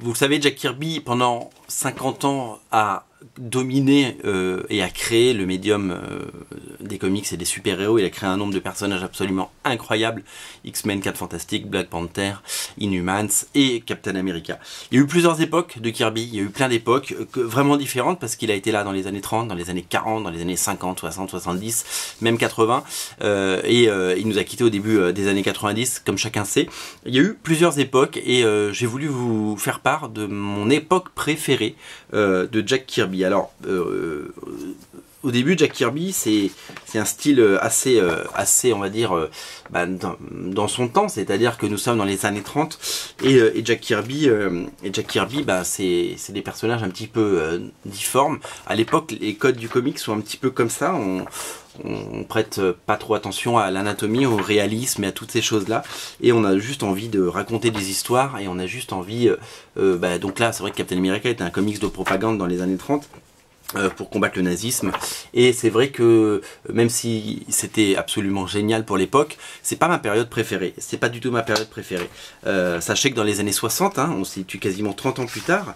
Vous le savez, Jack Kirby, pendant 50 ans, a dominé et a créé le médium des comics et des super-héros. Il a créé un nombre de personnages absolument incroyables. X-Men 4 Fantastiques, Black Panther, Inhumans et Captain America. Il y a eu plusieurs époques de Kirby, il y a eu plein d'époques vraiment différentes parce qu'il a été là dans les années 30, dans les années 40, dans les années 50, 60, 70, même 80. Il nous a quittés au début des années 90, comme chacun sait. Il y a eu plusieurs époques et j'ai voulu vous faire part de mon époque préférée de Jack Kirby. Alors, au début, Jack Kirby, c'est un style assez on va dire, dans son temps, c'est-à-dire que nous sommes dans les années 30 et Jack Kirby, c'est des personnages un petit peu difformes. À l'époque, les codes du comics sont un petit peu comme ça. On prête pas trop attention à l'anatomie, au réalisme et à toutes ces choses-là. Et on a juste envie de raconter des histoires et on a juste envie... donc là, c'est vrai que Captain America était un comics de propagande dans les années 30. Pour combattre le nazisme, et c'est vrai que même si c'était absolument génial pour l'époque, c'est pas ma période préférée, c'est pas du tout ma période préférée. Sachez que dans les années 60, on se situe quasiment 30 ans plus tard,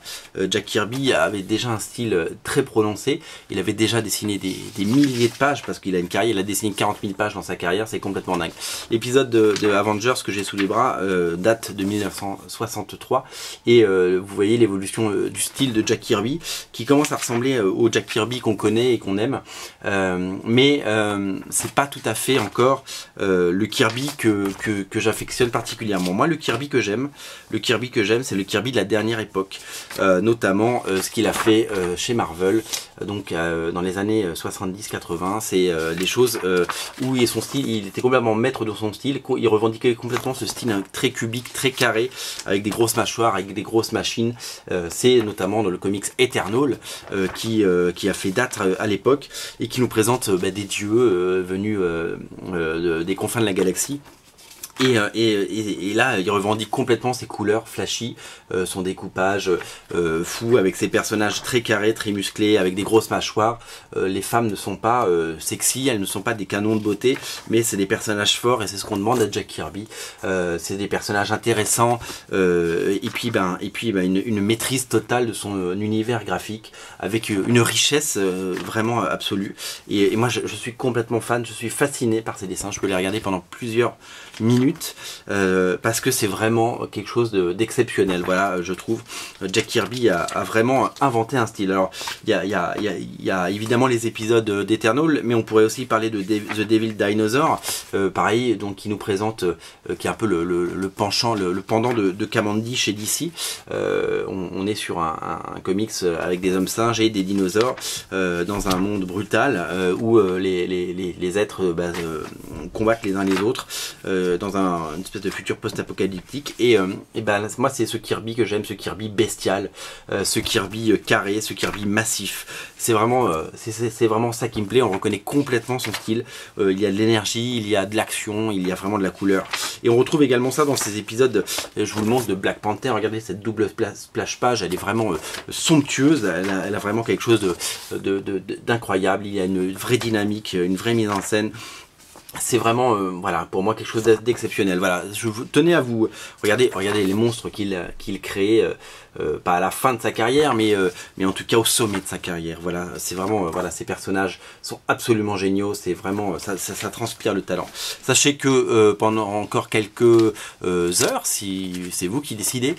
Jack Kirby avait déjà un style très prononcé, il avait déjà dessiné des milliers de pages, parce qu'il a une carrière, il a dessiné 40 000 pages dans sa carrière, c'est complètement dingue. L'épisode de Avengers que j'ai sous les bras date de 1963, et vous voyez l'évolution du style de Jack Kirby, qui commence à ressembler au Jack Kirby qu'on connaît et qu'on aime, mais c'est pas tout à fait encore le Kirby que j'affectionne particulièrement. Moi, le Kirby que j'aime, c'est le Kirby de la dernière époque, notamment ce qu'il a fait chez Marvel, donc dans les années 70-80, c'est des choses où son style, il était complètement maître de son style, il revendiquait complètement ce style très cubique, très carré, avec des grosses mâchoires, avec des grosses machines. C'est notamment dans le comics Eternal qui a fait date à l'époque et qui nous présente des dieux venus des confins de la galaxie. Et là, il revendique complètement ses couleurs flashy, son découpage fou, avec ses personnages très carrés, très musclés, avec des grosses mâchoires. Les femmes ne sont pas sexy, elles ne sont pas des canons de beauté, mais c'est des personnages forts et c'est ce qu'on demande à Jack Kirby. C'est des personnages intéressants et puis une maîtrise totale de son univers graphique, avec une richesse vraiment absolue. Et moi, je suis complètement fan, je suis fasciné par ces dessins. Je peux les regarder pendant plusieurs minutes parce que c'est vraiment quelque chose d'exceptionnel. Voilà, je trouve Jack Kirby a vraiment inventé un style. Alors il y a évidemment les épisodes d'Eternal, mais on pourrait aussi parler de The Devil Dinosaur, pareil, donc qui nous présente qui est un peu le penchant, le pendant de Kamandi chez DC. On est sur un comics avec des hommes singes et des dinosaures dans un monde brutal où les êtres combattent les uns les autres dans une espèce de futur post-apocalyptique, et moi c'est ce Kirby que j'aime, ce Kirby bestial, ce Kirby carré, ce Kirby massif. C'est vraiment ça qui me plaît. On reconnaît complètement son style, il y a de l'énergie, il y a de l'action, il y a vraiment de la couleur, et on retrouve également ça dans ces épisodes, je vous le montre, de Black Panther. Regardez cette double splash page, elle est vraiment somptueuse, elle a vraiment quelque chose d'incroyable. Il y a une vraie dynamique, une vraie mise en scène. C'est vraiment, voilà, pour moi quelque chose d'exceptionnel. Voilà, je tenais à vous regardez les monstres qu'il crée, pas à la fin de sa carrière, mais en tout cas au sommet de sa carrière. Voilà, c'est vraiment, voilà, ces personnages sont absolument géniaux. C'est vraiment, ça transpire le talent. Sachez que pendant encore quelques heures, si c'est vous qui décidez,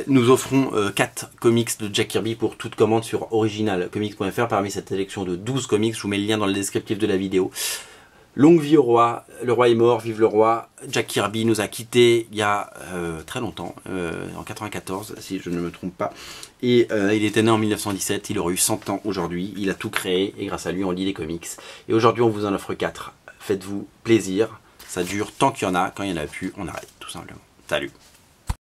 nous offrons 4 comics de Jack Kirby pour toute commande sur originalcomics.fr parmi cette sélection de 12 comics. Je vous mets le lien dans le descriptif de la vidéo. Longue vie au roi, le roi est mort, vive le roi. Jack Kirby nous a quittés il y a très longtemps, en 94 si je ne me trompe pas. Et il était né en 1917, il aurait eu 100 ans aujourd'hui, il a tout créé et grâce à lui on lit les comics. Et aujourd'hui on vous en offre 4, faites-vous plaisir, ça dure tant qu'il y en a, quand il n'y en a plus on arrête tout simplement. Salut!